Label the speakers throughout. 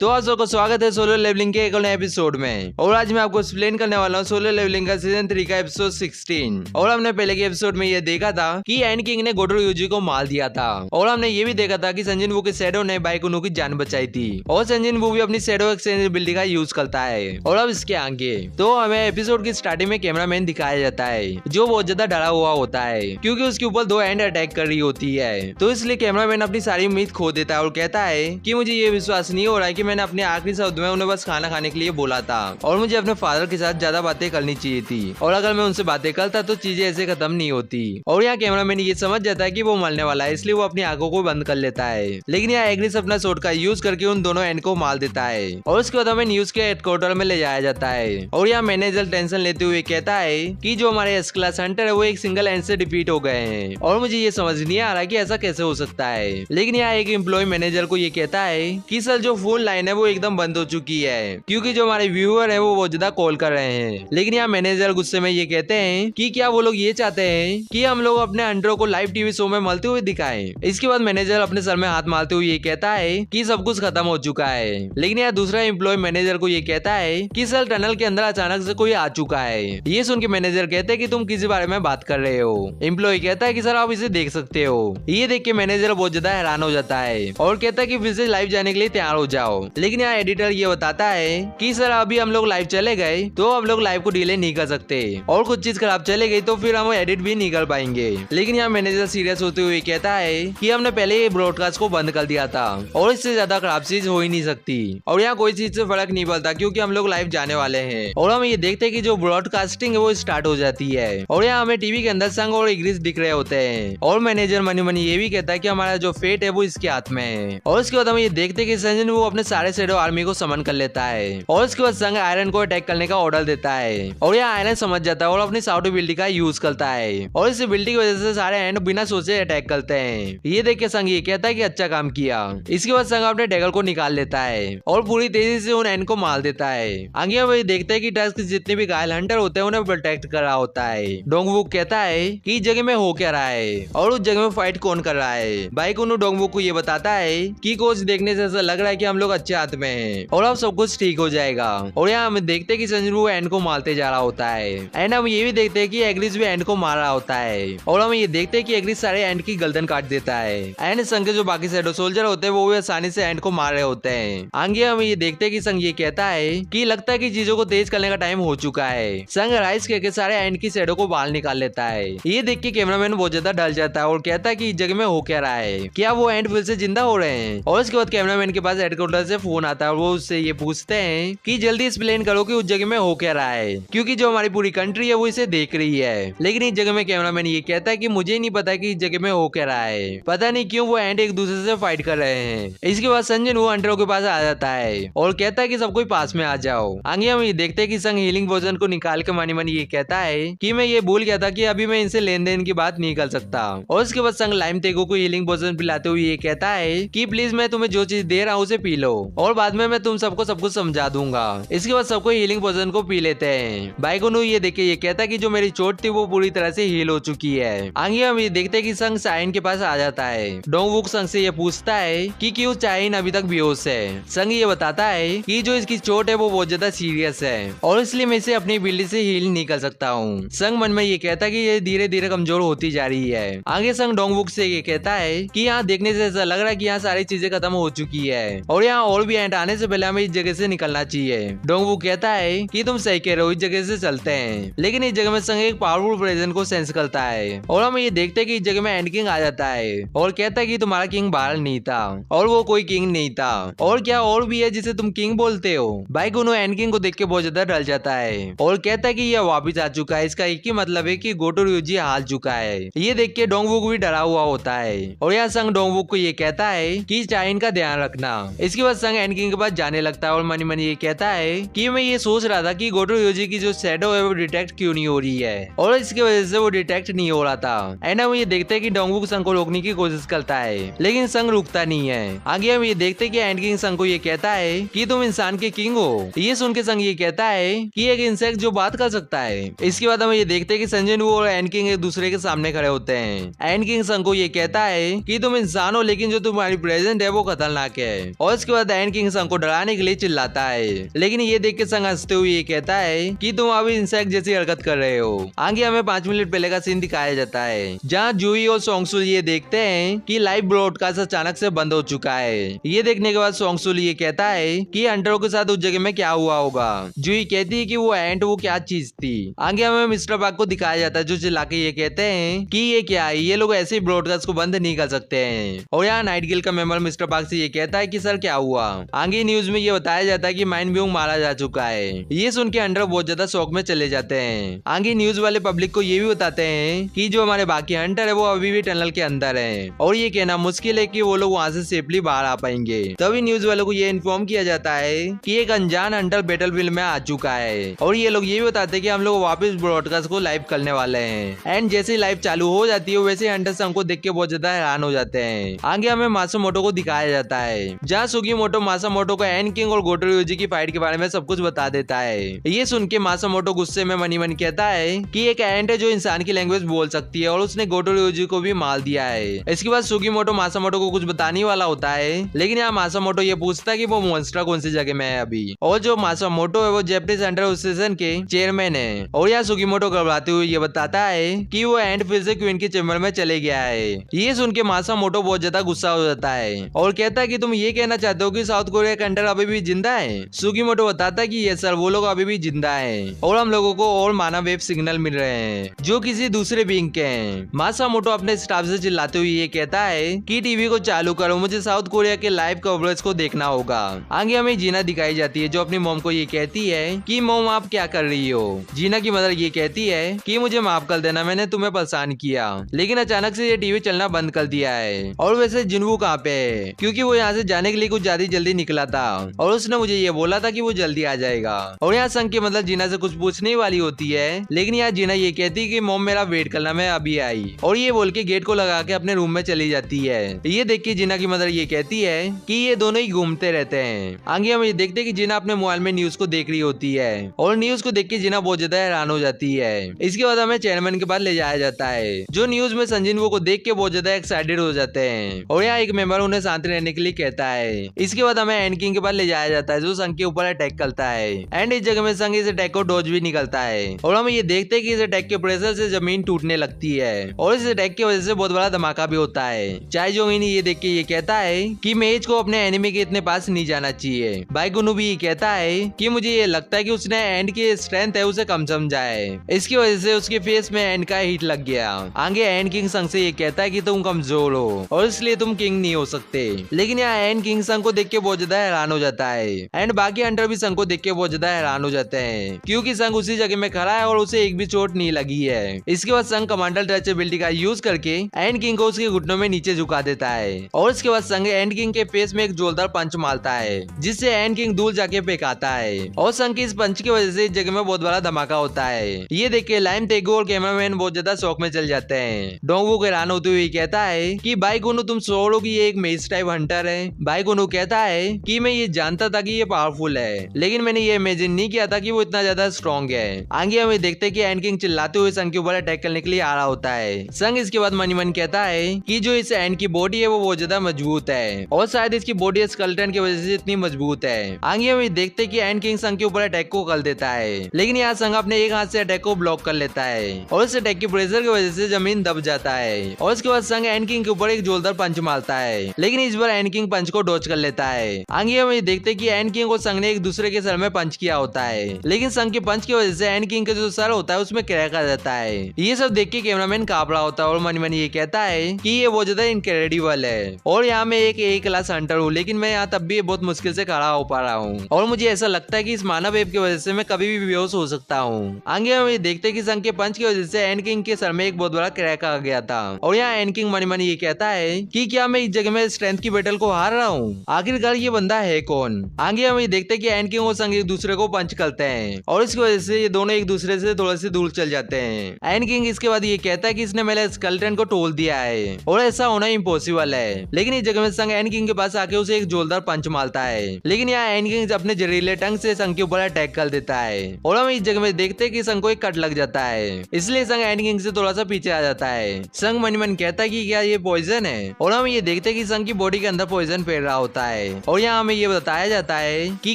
Speaker 1: तो आप सबको स्वागत है सोलो लेवलिंग के एक और नए एपिसोड में। और आज मैं आपको एक्सप्लेन करने वाला हूँ सोलो लेवलिंग का सीजन 3 का एपिसोड 16। और हमने पहले के एपिसोड में ये देखा था कि एंड किंग ने गोटो यूजी को मार दिया था। और हमने ये भी देखा था कि संजिन वू के शैडो ने बाइकुनो की जान बचाई थी। और संजिन वू भी अपनी शैडो एक्सचेंज एबिलिटी का यूज करता है। और अब इसके आगे तो हमें एपिसोड की स्टार्टिंग में कैमरामैन दिखाया जाता है, जो बहुत ज्यादा डरा हुआ होता है क्योंकि उसके ऊपर दो एंड अटैक कर रही होती है। तो इसलिए कैमरामैन अपनी सारी उम्मीद खो देता है और कहता है कि मुझे ये विश्वास नहीं हो रहा है कि मैंने अपने आखिरी शब्द में उन्हें बस खाना खाने के लिए बोला था और मुझे अपने फादर के साथ ज्यादा बातें करनी चाहिए थी। और अगर मैं उनसे बातें करता तो चीजें ऐसे खत्म नहीं होती। और यहाँ कैमरामैन ये समझ जाता है कि वो मरने वाला है, इसलिए वो अपनी आंखों को बंद कर लेता है। लेकिन यहाँ एग्रिस अपना शॉट का यूज करके उन दोनों एंड को मार देता है। और उसके बाद हमें न्यूज के हेडक्वार्टर में ले जाया जाता है। और यहाँ मैनेजर टेंशन लेते हुए कहता है कि जो हमारे एस क्लास हंटर है वो एक सिंगल एंड से डिफीट हो गए हैं। और मुझे ये समझ नहीं आ रहा कि ऐसा कैसे हो सकता है। लेकिन यहाँ एक एम्प्लॉय मैनेजर को ये कहता है कि सर जो फोन लाइन है वो एकदम बंद हो चुकी है क्योंकि जो हमारे व्यूअर है वो ज्यादा कॉल कर रहे हैं। लेकिन यहाँ मैनेजर गुस्से में ये कहते हैं कि क्या वो लोग ये चाहते हैं कि हम लोग अपने हंटरों को लाइव टीवी शो में मरते हुए दिखाएं। इसके बाद मैनेजर अपने सर में हाथ मारते हुए ये कहता है कि सब कुछ खत्म हो चुका है। लेकिन यहाँ दूसरा एम्प्लॉय मैनेजर को ये कहता है कि सर टनल के अंदर अचानक से कोई आ चुका है। ये सुन के मैनेजर कहते हैं कि तुम किसी बारे में बात कर रहे हो। एम्प्लॉय कहता है कि सर आप इसे देख सकते हो। ये देख के मैनेजर बहुत ज्यादा हैरान हो जाता है और कहता है कि फिर से लाइव जाने के लिए तैयार हो जाओ। लेकिन यहाँ एडिटर ये बताता है कि सर अभी हम लोग लाइव चले गए तो हम लोग लाइव को डिले नहीं कर सकते और कुछ चीज खराब चले गई तो फिर हम एडिट भी नहीं कर पाएंगे। लेकिन यहाँ मैनेजर सीरियस होते हुए कहता है कि हमने पहले ये ब्रॉडकास्ट को बंद कर दिया था और इससे ज्यादा खराब चीज हो ही नहीं सकती और यहाँ कोई चीज से फर्क नहीं पड़ता क्योंकि हम लोग लाइव जाने वाले हैं। और हम ये देखते हैं कि जो ब्रॉडकास्टिंग है वो स्टार्ट हो जाती है और यहाँ हमें टीवी के अंदर संग और इग्रिस दिख रहे होते हैं। और मैनेजर मनी मनी ये भी कहता है कि हमारा जो फेट है वो इसके हाथ में है। और उसके बाद हम ये देखते हैं कि संजन वो अपने सारे शैडो आर्मी को समन कर लेता है और उसके बाद संग आयरन को अटैक करने का ऑर्डर देता है। और यह आयरन समझ जाता है और अपनी साउट एबिलिटी का यूज करता है और इस एबिलिटी की वजह से सारे एंड बिना सोचे अटैक करते हैं। ये देख के संग ये कहता है कि अच्छा काम किया। इसके बाद संग अपने डैगर को निकाल लेता है और पूरी तेजी से उन एंड को मार देता है। आगे हम देखते हैं कि टस्क जितने भी घायल हंटर होते हैं उन्हें प्रोटेक्ट कर रहा होता है। डोंगवुक कहता है कि इस जगह में हो क्या रहा है और उस जगह में फाइट कौन कर रहा है। बाइकुनो डोंगवुक को ये बताता है कि कोच देखने से ऐसा लग रहा है कि हम लोग अच्छे हाथ में हैं और अब सब कुछ ठीक हो जाएगा। और यहाँ हम देखते हैं कि संजन वो एंड को मारते जा रहा होता है। एंड हम ये भी देखते हैं कि एग्रिस भी एंड को मार रहा होता है और हम ये देखते हैं कि एग्रिस सारे एंड की गर्दन काट देता है। एंड संग के जो बाकी शैडो सोल्जर होते हैं वो भी आसानी से एंड को मार रहे होते हैं। आगे हम ये देखते हैं कि संग ये कहता है कि लगता है कि चीजों को तेज करने का टाइम हो चुका है। संग राइस करके सारे एंड की शैडो को बाहर निकाल लेता है। ये देख के कैमरामैन बहुत ज्यादा डर जाता है और कहता है कि इस जगह में हो क्या रहा है, क्या वो एंड फिर से जिंदा हो रहे हैं। और उसके बाद कैमरामैन के पास हेडक्वार्टर से फोन आता है और वो उससे ये पूछते हैं कि जल्दी एक्सप्लेन करो कि उस जगह में हो क्या रहा है क्योंकि जो हमारी पूरी कंट्री है वो इसे देख रही है। लेकिन इस जगह में कैमरामैन ये कहता है कि मुझे नहीं पता कि इस जगह में हो क्या रहा है, पता नहीं क्यों वो एंड एक दूसरे से फाइट कर रहे हैं। इसके बाद संजन वो हंटरों के पास आ जाता है और कहता है कि सब कोई पास में आ जाओ। आगे हम ये देखते हैं कि संग हीलिंग पोशन को निकाल के मनी मनी ये कहता है कि मैं ये भूल गया था कि अभी मैं इनसे लेन देन की बात नहीं कर सकता। और उसके बाद संग लाइम तेगो को हीलिंग पोशन पिलाते हुए ये कहता है कि प्लीज मैं तुम्हें जो चीज दे रहा हूँ उसे पी लो और बाद में मैं तुम सबको सब कुछ समझा दूंगा। इसके बाद सबको हीलिंग पोशन को पी लेते हैं। बाइकुनो ये देख के ये कहता है कि जो मेरी चोट थी वो पूरी तरह से हील हो चुकी है। आगे हम ये देखते हैं कि संग साइन के पास आ जाता है। डोंगवुक संग से ये पूछता है कि क्यों चाइन अभी तक बेहोश है। संग ये बताता है कि जो इसकी चोट है वो बहुत ज्यादा सीरियस है और इसलिए मैं इसे अपनी एबिलिटी से हील नहीं कर सकता हूँ। संग मन में ये कहता है कि ये धीरे धीरे कमजोर होती जा रही है। आगे संग डोंगवुक से ये कहता है कि यहाँ देखने से ऐसा लग रहा है कि यहाँ सारी चीजें खत्म हो चुकी है और यहाँ और भी एंड आने से पहले हमें इस जगह से निकलना चाहिए। डोंगवुक कहता है कि तुम सही कह रहे हो, इस जगह से चलते हैं। लेकिन इस जगह में संग एक पावरफुल प्रेजेंस को सेंस करता है और हम ये देखते हैं कि इस जगह में एंड किंग आ जाता है और कहता है कि तुम्हारा किंग बाहर नहीं था और वो कोई किंग नहीं था और क्या और भी है जिसे तुम किंग बोलते हो। बाइकुनो एंड किंग को देख के बहुत ज्यादा डर जाता है और कहता है कि यह वापिस आ चुका है, इसका एक ही मतलब है कि गोटो यूजी हार चुका है। ये देख के डोंगवुक भी डरा हुआ होता है और यह संग डोंगवुक को ये कहता है कि चाइन का ध्यान रखना। इसके बाद संग एंड किंग के पास जाने लगता है और मनी मनी ये कहता है कि मैं ये सोच रहा था कि गोटो यूजी की जो शैडो है वो डिटेक्ट क्यों नहीं हो रही है और इसकी वजह से वो डिटेक्ट नहीं हो रहा था। एंड हम ये देखते हैं कि डोंगवुक संग को रोकने की कोशिश करता है लेकिन संग रुकता नहीं है। आगे हम ये देखते हैं कि एंड किंग संग को ये कहता है कि तुम इंसान के किंग हो। ये सुन के संग ये कहता है कि एक इंसेक्ट जो बात कर सकता है। इसके बाद हम ये देखते हैं कि संजन वू और एंड किंग एक दूसरे के सामने खड़े होते हैं। एंड किंग संग को ये कहता है कि तुम इंसान हो लेकिन जो तुम्हारी प्रेजेंट है वो खतरनाक है। और इसके बाद बाद एंड किंग संग को डराने के लिए चिल्लाता है, लेकिन ये देख के संग हंसते हुए ये कहता है कि तुम अभी इंसेक्ट जैसी हरकत कर रहे हो। आगे हमें 5 मिनट पहले का सीन दिखाया जाता है, जहाँ जूही और सोंगसुल ये देखते हैं कि लाइव ब्रॉडकास्ट अचानक से बंद हो चुका है। ये देखने के बाद सोंगसुल ये कहता है कि हंटरों के साथ उस जगह में क्या हुआ होगा। जूही कहती है कि वो एंट वो क्या चीज थी। आगे हमें मिस्टर पार्क को दिखाया जाता है, जो चिल्ला के ये कहते हैं कि ये क्या है, ये लोग ऐसे ही ब्रॉडकास्ट को बंद नहीं कर सकते हैं। और यहाँ नाइट गिल्ड का मेंबर मिस्टर पार्क से ये कहता है कि सर क्या हुआ। आगे न्यूज में ये बताया जाता है कि माइन ब्यूंग मारा जा चुका है। ये सुन के हंटर बहुत ज्यादा शौक में चले जाते हैं। आगे न्यूज वाले पब्लिक को ये भी बताते हैं कि जो हमारे बाकी हंटर है वो अभी भी टनल के अंदर है और ये कहना मुश्किल है कि वो लोग वहाँ से सेफली बाहर आ पाएंगे। तभी न्यूज वालों को ये इन्फॉर्म किया जाता है कि एक अनजान हंटर बैटलफील्ड में आ चुका है और ये लोग ये भी बताते हैं कि हम लोग वापस ब्रॉडकास्ट को लाइव करने वाले हैं। एंड जैसे लाइव चालू हो जाती है वैसे हंटर्स हमको देख के बहुत ज्यादा हैरान हो जाते हैं। आगे हमें मासामोटो को दिखाया जाता है, जहाँ सुगीमोटो मासामोटो को एंड किंग और गोटो यूजी की फाइट के बारे में सब कुछ बता देता है। ये सुन के मासामोटो गुस्से में मनी मन कहता है कि एक एंट है जो इंसान की लैंग्वेज बोल सकती है और उसने गोटो यूजी को भी मार दिया है। इसके बाद सुगीमोटो मासामोटो को कुछ बताने वाला होता है, लेकिन यहाँ मासामोटो ये पूछता है कि वो मॉन्स्टर कौन सी जगह में है अभी। और जो मासामोटो है वो जैपनीज हंटर एसोसिएशन के चेयरमैन है। और यहाँ सुगीमोटो घबराते हुए ये बताता है कि वो एंट फिर से क्वीन के चेम्बर में चले गया है। ये सुन के मासामोटो बहुत ज्यादा गुस्सा हो जाता है और कहता है कि तुम ये कहना चाहते हो कि साउथ कोरिया का हंटर अभी भी जिंदा है। सुगीमोटो बताता है कि ये सर वो लोग अभी भी जिंदा है और हम लोगों को और माना वेब सिग्नल मिल रहे हैं जो किसी दूसरे बीइंग के हैं। मासामोटो अपने स्टाफ से चिल्लाते हुए ये कहता है कि टीवी को चालू करो, मुझे साउथ कोरिया के लाइव कवरेज को देखना होगा। आगे हमें जीना दिखाई जाती है जो अपनी मॉम को ये कहती है कि मॉम आप क्या कर रही हो। जीना की मदर ये कहती है कि मुझे माफ कर देना, मैंने तुम्हें परेशान किया, लेकिन अचानक से ये टीवी चलना बंद कर दिया है। और वैसे जिनवू कहाँ पे है, क्योंकि वो यहाँ से जाने के लिए कुछ ज्यादा जल्दी निकला था और उसने मुझे ये बोला था कि वो जल्दी आ जाएगा। और यहाँ संग की मतलब जीना से कुछ पूछने वाली होती है, लेकिन यहाँ जीना ये कहती है कि मॉम मेरा वेट करना, मैं अभी आई। और ये बोल के गेट को लगा के अपने रूम में चली जाती है। ये देख के जीना की मदर ये कहती है कि ये दोनों ही घूमते रहते हैं। आगे हम ये देखते हैं कि जीना अपने मोबाइल में न्यूज को देख रही होती है और न्यूज को देख के जीना बहुत ज्यादा हैरान हो जाती है। इसके बाद हमें चेयरमैन के पास ले जाया जाता है, जो न्यूज में संजिनवू को देख के बहुत ज्यादा एक्साइटेड हो जाते हैं और यहाँ एक मेंबर उन्हें शांत रहने के लिए कहता है। इसके बाद हमें एंड किंग के पास ले जाया जाता है, जो संग के ऊपर अटैक करता है। एंड इस जगह में संग इस अटैक को डॉज भी निकलता है और हम ये देखते हैं कि इस अटैक के प्रेशर से जमीन टूटने लगती है और इस अटैक की वजह से बहुत बड़ा धमाका भी होता है। चाय जोंगिन ये देख के ये कहता है कि मेज को अपने एनिमी के इतने पास नहीं जाना चाहिए। बाइगुनु भी ये कहता है कि मुझे ये लगता है कि उसने एंड की स्ट्रेंथ है उसे कम समझा है, इसकी वजह से उसके फेस में एंड का हिट लग गया। आगे एंड किंग संग से ये कहता है कि तुम कमजोर हो और इसलिए तुम किंग नहीं हो सकते। लेकिन यहाँ एंड किंग संग को देख के बहुत ज्यादा हैरान हो जाता है एंड बाकी हंटर भी संग को देख के बहुत ज्यादा हैरान हो जाते हैं, क्योंकि संग उसी जगह में खड़ा है और उसे एक भी चोट नहीं लगी है। इसके बाद संग कमांडर टच एबिलिटी का यूज करके एंड किंग को उसके घुटनों में नीचे झुका देता है और इसके बाद संग एंड किंग के फेस में एक जोरदार पंच मारता है, जिससे एंड किंग दूर जाके फेंकाता है और संग की इस पंच की वजह से इस जगह में बहुत बड़ा धमाका होता है। ये देख के लाइम तेगो और कैमरामैन बहुत ज्यादा शौक में चल जाते हैं। डोंगवू हैरान होते हुए कहता है कि बाइगुनु तुम सोचो कि ये एक मेज टाइप हंटर है। बाइगुनु कहता है कि मैं ये जानता था कि ये पावरफुल है, लेकिन मैंने ये इमेजिन नहीं किया था कि वो इतना ज्यादा स्ट्रॉन्ग है। आगे हमें देखते हैं कि एंड किंग चिल्लाते हुए संग के ऊपर अटैक करने के लिए आ रहा होता है। संग इसके बाद मनी मन कहता है कि जो इस एंड की बॉडी है वो बहुत ज्यादा मजबूत है और शायद इसकी बॉडी स्केलेटन की वजह से इतनी मजबूत है। आगे हमें देखते हैं कि एंड किंग संग के ऊपर अटैक को कर देता है, लेकिन यहाँ संग अपने एक हाथ से अटैक को ब्लॉक कर लेता है और इस अटैक की प्रेशर की वजह से जमीन दब जाता है और इसके बाद संग एंड किंग के ऊपर एक जोरदार पंच मारता है, लेकिन इस बार एंड किंग पंच को डॉज कर लेता है। आगे हम ये देखते हैं कि एंड किंग और संग ने एक दूसरे के सर में पंच किया होता है, लेकिन संग के पंच की वजह से एंड किंग का जो सर होता है उसमें क्रैक आ जाता है। ये सब देख के कैमरामैन कांप रहा होता है और मनी मनी ये कहता है कि ये बहुत ज्यादा इनक्रेडिबल है और यहाँ मैं एक ए क्लास हंटर हूँ, लेकिन मैं यहाँ तब भी बहुत मुश्किल से खड़ा हो पा रहा हूँ और मुझे ऐसा लगता है कि इस मानव वेब की वजह से मैं कभी भी बेहोश हो सकता हूँ। आगे हम ये देखते हैं कि संग के पंच की वजह से एंड किंग के सर में एक बहुत बड़ा क्रैक आ गया था और यहाँ एंड किंग मनी मनी ये कहता है कि क्या मैं इस जगह में स्ट्रेंथ की बैटल को हार रहा हूँ, आखिरकार ये बंदा है कौन। आगे हम ये देखते हैं कि एंड किंग और संग एक दूसरे को पंच करते हैं और इसकी वजह से ये दोनों एक दूसरे से थोड़ा सी दूर चल जाते हैं। एंड किंग इसके बाद ये कहता है कि इसने मेरे स्केलेटन को तोड़ दिया है और ऐसा होना इम्पॉसिबल है, लेकिन इस जगह में संग एंड किंग के पास आके उसे एक जोरदार पंच मारता है, लेकिन यहाँ एंड किंग अपने जहरीले टंग से संग के ऊपर अटैक कर देता है और हम इस जगह में देखते हैं कि संग को एक कट लग जाता है, इसलिए संग एंड किंग से थोड़ा सा पीछे आ जाता है। संग मन मन कहता है कि क्या ये पॉइजन है और हम ये देखते हैं कि संग की बॉडी के अंदर पॉइजन फैल रहा होता है। है और यहाँ हमें ये बताया जाता है कि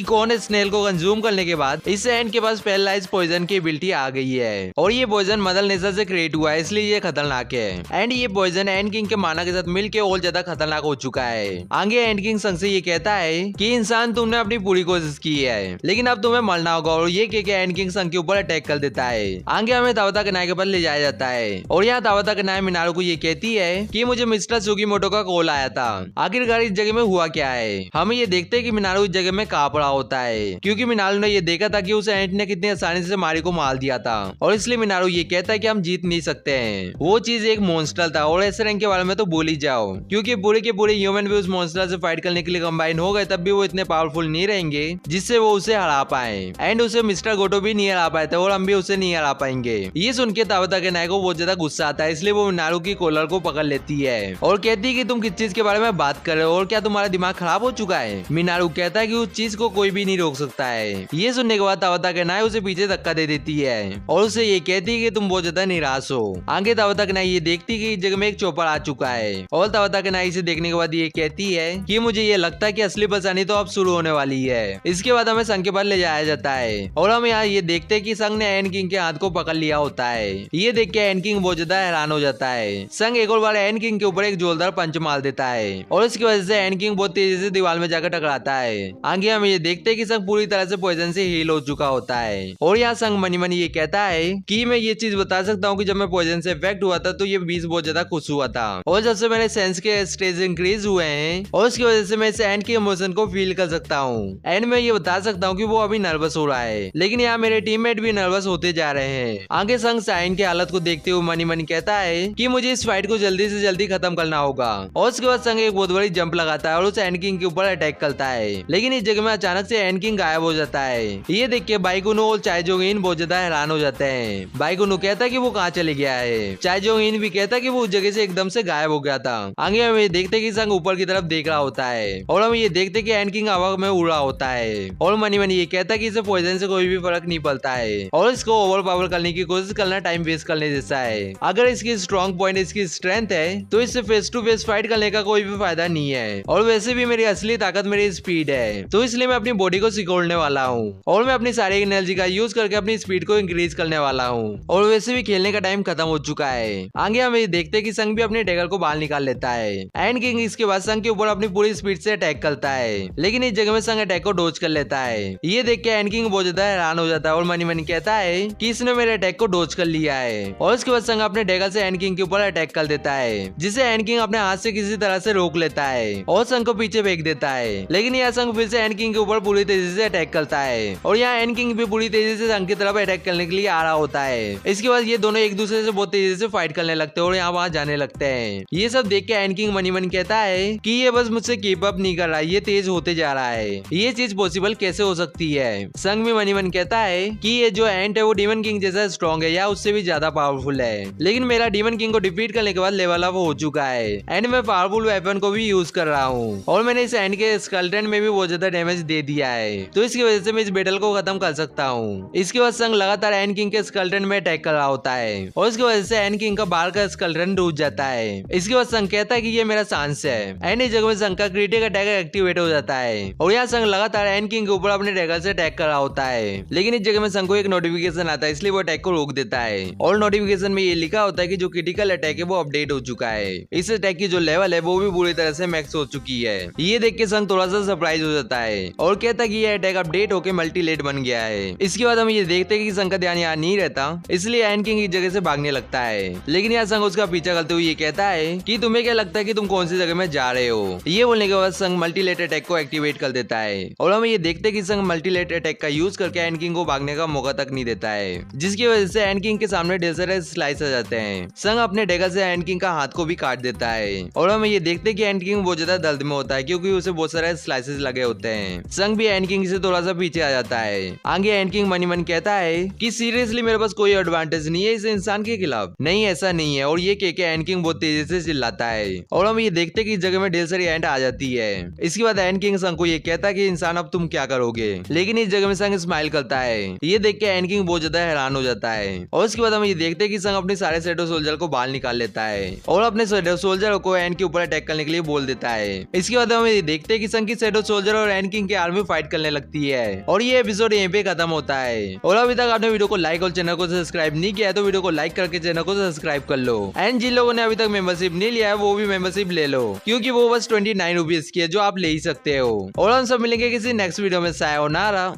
Speaker 1: कौन स्नेल को कंज्यूम करने के बाद इस एंड के पास पैरालाइज पॉइजन की एबिलिटी आ गई है और ये पॉइजन मदर नेचर से क्रिएट हुआ है, इसलिए ये खतरनाक है। एंड ये पॉइजन एंड किंग के माना के साथ मिलकर और ज्यादा खतरनाक हो चुका है। आगे एंड किंग संग से ये कहता है कि इंसान तुमने अपनी पूरी कोशिश की है लेकिन अब तुम्हें मरना होगा और ये कह के एंड किंग संग के ऊपर अटैक कर देता है। आगे हमें तावता कनाई के पास ले जाया जाता है और यहाँ तावता कनाई मिनारो को ये कहती है कि मुझे मिस्टर सुगीमोटो का कॉल आया था, आखिरकार इस जगह में हुआ क्या है। हम ये देखते हैं कि मिनारो इस जगह में कहाँ पड़ा होता है क्योंकि मिनारो ने ये देखा था कि उस एंट ने कितनी आसानी से मारी को मार दिया था और इसलिए मिनारो ये कहता है कि हम जीत नहीं सकते हैं। वो चीज एक मॉन्स्टर था और ऐसे रैंक के बारे में तो भूल ही जाओ क्योंकि पूरे के पूरे ह्यूमन भी उस मॉन्स्टर से फाइट करने के लिए कंबाइन हो गए तब भी वो इतने पावरफुल नहीं रहेंगे जिससे वो उसे हरा पाए। एंड उसे मिस्टर गोटो भी नहीं हरा पाए थे और हम भी उसे नहीं हरा पाएंगे। ये सुन के तावता के नाय को बहुत ज्यादा गुस्सा आता है, इसलिए वो मिनारो की कॉलर को पकड़ लेती है और कहती है कि तुम किस चीज के बारे में बात कर रहे हो और क्या तुम्हारा दिमाग खराब हो चुका है। मिनारो कहता है कि उस चीज को कोई भी नहीं रोक सकता है। ये सुनने के बाद तावता के नाय उसे पीछे धक्का दे देती है और उसे ये कहती है कि तुम बहुत ज्यादा निराश हो। आगे तावता के नाय ये देखती है कि इस जगह में एक चौपर आ चुका है और तावता के नाय इसे देखने के बाद ये कहती है कि मुझे ये लगता है कि असली परेशानी तो अब शुरू होने वाली है। इसके बाद हमें संघ के पास ले जाया जाता है और हम यहाँ ये देखते हैं कि संघ ने एन किंग के हाथ को पकड़ लिया होता है। ये देख के एन किंग बहुत ज्यादा हैरान हो जाता है। संघ एक और बार एन किंग के ऊपर एक जोरदार पंच मार देता है और इसकी वजह से एन किंग बहुत तेजी से दीवार में जाकर टकराता है। आगे हम ये देखते हैं कि संघ पूरी तरह से पॉइजन से हील हो चुका होता है और यहाँ संघ मनी मनी ये कहता है कि मैं ये चीज बता सकता हूँ कि जब मैं पॉइजन से इफेक्ट हुआ था तो ये बीस बहुत ज्यादा खुश हुआ था और जब से मेरे सेंस के स्टेज इंक्रीज हुए हैं और उसकी वजह से मैं इस एंड के इमोशन को फील कर सकता हूँ। एंड मैं ये बता सकता हूँ कि वो अभी नर्वस हो रहा है लेकिन यहाँ मेरे टीममेट भी नर्वस होते जा रहे हैं। आगे संघ साइन की हालत को देखते हुए मनी मनी कहता है कि मुझे इस फाइट को जल्दी से जल्दी खत्म करना होगा और उसके बाद संघ एक बहुत बड़ी जंप लगाता है और उस एंड किंग के ऊपर अटैक करता है लेकिन इस जगह में अचानक से एंड किंग गायब हो जाता है। ये देख के बाइकुनो और चाय जोंगिन बहुत ज्यादा हैरान हो जाते हैं। बाइकुनो कहता है कि वो कहाँ चले गया है। चाय जोंगिन भी कहता है कि वो उस जगह से एकदम से गायब हो गया था। आगे हम ये देखते हैं कि संघ ऊपर की तरफ देख रहा होता है और हम ये देखते हैं कि एंड किंग हवा में उड़ रहा होता है और मनी मनी ये कहता है कि इसे पॉइजन से कोई भी फर्क नहीं पड़ता है और इसको ओवर पावर करने की कोशिश करना टाइम वेस्ट करने जैसा है। अगर इसकी स्ट्रॉन्ग पॉइंट इसकी स्ट्रेंथ है तो इससे फेस टू फेस फाइट करने का कोई भी फायदा नहीं है और वैसे भी मेरी असली ताकत मेरी स्पीड है तो इसलिए मैं अपनी बॉडी को सिकोड़ने वाला हूँ और मैं अपनी सारी एनर्जी का यूज करके अपनी स्पीड को इंक्रीज करने वाला हूँ और वैसे भी खेलने का टाइम खत्म हो चुका है। आगे हम ये देखते हैं कि संघ भी अपने डैगर को बाहर निकाल लेता है। एंड किंग इसके बाद संघ के ऊपर अपनी पूरी स्पीड से अटैक करता है लेकिन इस जगह में संघ अटैक को डोज कर लेता है। ये देख के एंड किंग बहुत ज्यादा हैरान हो जाता है और मनी मनी कहता है कि इसने मेरे अटैक को डोज कर लिया है और उसके बाद संघ अपने डैगर से एंड किंग के ऊपर अटैक कर देता है जिसे एंड किंग अपने हाथ से किसी तरह से रोक लेता है और संघ को पीछे फेंक देता है। लेकिन यह संघ फिर से एंड किंग के ऊपर पूरी तेजी से अटैक करता है और यहाँ एंड किंग भी पूरी तेजी से संघ की तरफ अटैक करने के लिए आ रहा होता है। इसके बाद ये दोनों एक दूसरे से बहुत तेजी से फाइट करने लगते हैं और यहाँ वहाँ जाने लगते हैं। ये सब देख के एंड किंग मनी मनी कहता है कि ये बस मुझसे कीप अप नहीं कर रहा, ये तेज होते जा रहा है, ये चीज पॉसिबल कैसे हो सकती है। संघ भी मनी मन कहता है कि ये जो एंट है वो डीमन किंग जैसा स्ट्रॉन्ग है या उससे भी ज्यादा पावरफुल है, लेकिन मेरा डीमन किंग को डिफीट करने के बाद लेवल अप हो चुका है एंड मैं पावरफुल वेपन को भी यूज कर रहा हूँ और मैंने इस एंड के स्केलेटन में भी बहुत ज्यादा डैमेज दे दिया है तो इसकी वजह से मैं इस बैटल को खत्म कर सकता हूँ। इसके बाद संघ लगातार एंड किंग के स्केलेटन में अटैक कर रहा होता है और इसकी वजह से एंड किंग का बाहर का स्केलेटन टूट जाता है। इसके बाद संघ कहता है कि ये मेरा चांस है एंड इस जगह में संघ का क्रिटिक अटैक एक्टिवेट हो जाता है और यहाँ संघ लगातार एंड किंग के ऊपर अपने डैगर से अटैक कर रहा होता है, लेकिन इस जगह में संघ को एक नोटिफिकेशन आता है इसलिए वो अटैक को रोक देता है और नोटिफिकेशन में ये लिखा होता है कि जो क्रिटिकल अटैक है वो अपडेट हो चुका है। इस अटैक की जो लेवल है वो भी पूरी तरह से मैक्स हो चुकी है। ये देख के संघ थोड़ा सा सरप्राइज हो जाता है और कहता है कि ये अटैक अपडेट होकर मल्टीलेट बन गया है। इसके बाद हम ये देखते हैं कि संघ का ध्यान यहाँ नहीं रहता इसलिए एंड किंग इस जगह से भागने लगता है, लेकिन यहाँ संघ उसका पीछा करते हुए ये कहता है कि तुम्हें क्या लगता है कि तुम कौन सी जगह में जा रहे हो। ये बोलने के बाद संघ मल्टीलेट अटैक को एक्टिवेट कर देता है और हम ये देखते हैं कि संघ मल्टीलेट अटैक का यूज करके एंड किंग को भागने का मौका तक नहीं देता है, जिसकी वजह से एंड किंग के सामने ढेर सारे स्लाइस आ जाते हैं। संघ अपने डैगर से एंड किंग का हाथ को भी काट देता है और हम ये देखते हैं कि एंड किंग बहुत ज्यादा दर्द में होता है क्योंकि उसे बहुत सारे स्लाइसेस लगे होते हैं। संघ भी एंड किंग से थोड़ा सा पीछे आ जाता है। आगे एंड किंग मनी मन कहता है कि सीरियसली मेरे पास कोई एडवांटेज नहीं है इस इंसान के खिलाफ। नहीं, ऐसा नहीं है, और ये कह के एंड किंग बहुत तेजी से चिल्लाता है और हम ये देखते हैं कि इस जगह में ढेर सारी एंड आ जाती है। इसके बाद एंड किंग संघ को ये कहता है कि इंसान अब तुम क्या करोगे, लेकिन इस जगह में संघ स्माइल करता है। ये देख के एंड किंग बहुत ज्यादा हैरान हो जाता है और उसके बाद हम ये देखते हैं कि संघ अपने सारे शैडो सोल्जर को बाहर निकाल लेता है और अपने शैडो सोल्जर को एंड के ऊपर अटैक करने के लिए बोल देता है। इसके बाद हम में देखते हैं कि संकी शैडो सोल्जर और एंड किंग की आर्मी फाइट करने लगती है और ये एपिसोड यहीं पे खत्म होता है। और अभी तक आपने वीडियो को लाइक और चैनल को सब्सक्राइब नहीं किया है तो वीडियो को लाइक करके चैनल को सब्सक्राइब कर लो। एंड जिन लोगों ने अभी तक मेंबरशिप नहीं लिया है वो भी मेंबरशिप ले लो, क्योंकि वो बस 29 रुपीज की है जो आप ले ही सकते हो। और हम सब मिलेंगे किसी नेक्स्ट वीडियो में। सायोनारा।